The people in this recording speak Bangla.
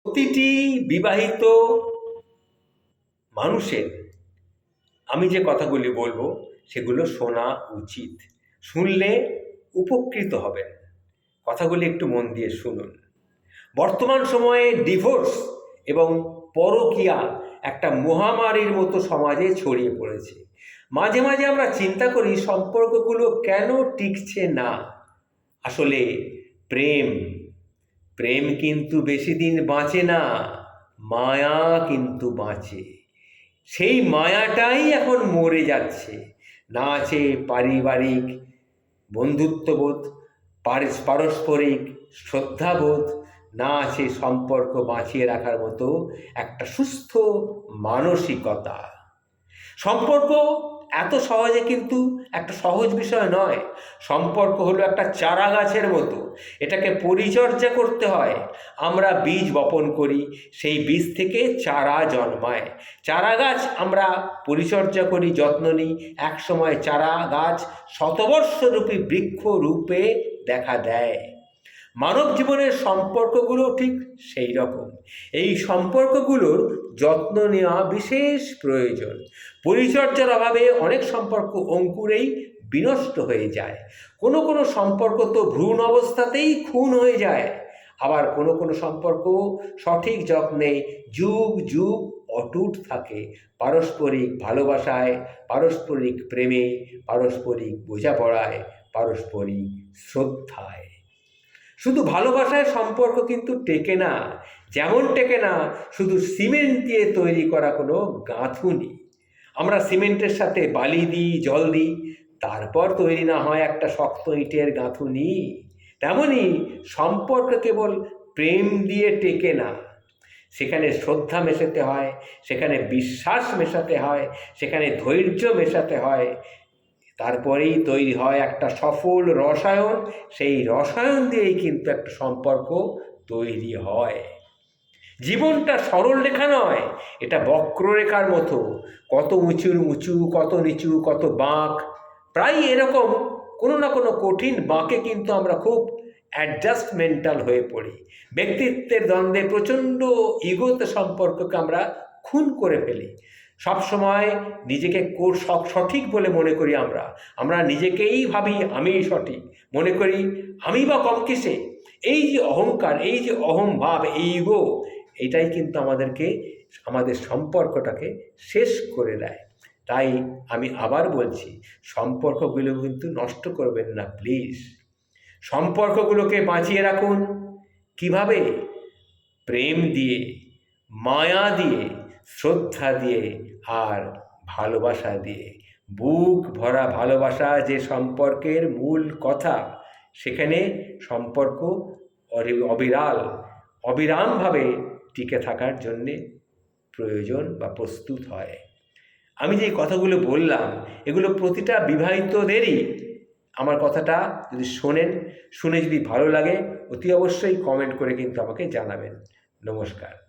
প্রতিটি বিবাহিত মানুষের আমি যে কথাগুলি বলবো সেগুলো শোনা উচিত। শুনলে উপকৃত হবেন। কথাগুলি একটু মন দিয়ে শুনুন। বর্তমান সময়ে ডিভোর্স এবং পরকীয়া একটা মহামারীর মতো সমাজে ছড়িয়ে পড়েছে। মাঝে মাঝে আমরা চিন্তা করি সম্পর্কগুলো কেন টিকছে না। আসলে প্রেম প্রেম কিন্তু বেশি দিন বাঁচে না, মায়া কিন্তু বাঁচে। সেই মায়াটাই এখন মরে যাচ্ছে। না আছে পারিবারিক বন্ধুত্ববোধ, পারস্পরিক শ্রদ্ধাবোধ, না আছে সম্পর্ক বাঁচিয়ে রাখার মতো একটা সুস্থ মানসিকতা। সম্পর্ক এত সহজে কিন্তু একটা সহজ বিষয় নয়। সম্পর্ক হলো একটা চারা গাছের মতো, এটাকে পরিচর্যা করতে হয়। আমরা বীজ বপন করি, সেই বীজ থেকে চারা জন্মায়। চারা গাছ আমরা পরিচর্যা করি, যত্ন নিই, একসময় চারা গাছ শতবর্ষরূপী বৃক্ষ রূপে দেখা দেয়। মানব জীবনের সম্পর্কগুলো ঠিক সেই রকম। এই সম্পর্কগুলোর যত্ন নেওয়া বিশেষ প্রয়োজন। পরিচর্যার অভাবে অনেক সম্পর্ক অঙ্কুরেই বিনষ্ট হয়ে যায়। কোনো কোনো সম্পর্ক তো ভ্রূণ অবস্থাতেই খুন হয়ে যায়। আবার কোনো কোনো সম্পর্ক সঠিক যত্নে যুগ যুগ অটুট থাকে, পারস্পরিক ভালোবাসায়, পারস্পরিক প্রেমে, পারস্পরিক বোঝাপড়ায়, পারস্পরিক শ্রদ্ধায়। শুধু ভালোবাসায় সম্পর্ক কিন্তু টেকে না। যেমন টেকে না শুধু সিমেন্ট দিয়ে তৈরি করা কোনো গাঁথুনি। আমরা সিমেন্টের সাথে বালি দিই, জল দিই, তারপর তৈরি না হয় একটা শক্ত ইটের গাঁথুনি। তেমনই সম্পর্ক কেবল প্রেম দিয়ে টেকে না। সেখানে শ্রদ্ধা মেশাতে হয়, সেখানে বিশ্বাস মেশাতে হয়, সেখানে ধৈর্য মেশাতে হয়। তারপরেই তৈরি হয় একটা সফল রসায়ন। সেই রসায়ন দিয়েই কিন্তু একটা সম্পর্ক তৈরি হয়। জীবনটা সরল রেখা নয়, এটা বক্ররেখার মতো। কত উঁচুর উঁচু, কত নিচু, কত বাঁক। প্রায় এরকম কোনো না কোনো কঠিন বাঁকে কিন্তু আমরা খুব অ্যাডজাস্টমেন্টাল হয়ে পড়ি। ব্যক্তিত্বের দ্বন্দ্বে প্রচণ্ড ইগোতে সম্পর্ককে আমরা খুন করে ফেলি। সবসময় নিজেকে সঠিক বলে মনে করি। আমরা নিজেকেই ভাবি আমি সঠিক, মনে করি আমি বা কম কিসে। এই যে অহংকার, এই যে অহংভাব, এই ইগো, এটাই কিন্তু আমাদের সম্পর্কটাকে শেষ করে দেয়। তাই আমি আবার বলছি, সম্পর্কগুলো কিন্তু নষ্ট করবেন না প্লিজ। সম্পর্কগুলোকে বাঁচিয়ে রাখুন। কিভাবে? প্রেম দিয়ে, মায়া দিয়ে, শ্রদ্ধা দিয়ে, আর ভালোবাসা দিয়ে। বুক ভরা ভালোবাসা যে সম্পর্কের মূল কথা। সেখানে সম্পর্ক অবিরামভাবে টিকে থাকার জন্যে প্রয়োজন বা প্রস্তুত হয়। আমি যে কথাগুলো বললাম, এগুলো প্রতিটা বিবাহিতদেরই। আমার কথাটা যদি শোনেন, শুনে যদি ভালো লাগে, অতি অবশ্যই কমেন্ট করে কিন্তু আমাকে জানাবেন। নমস্কার।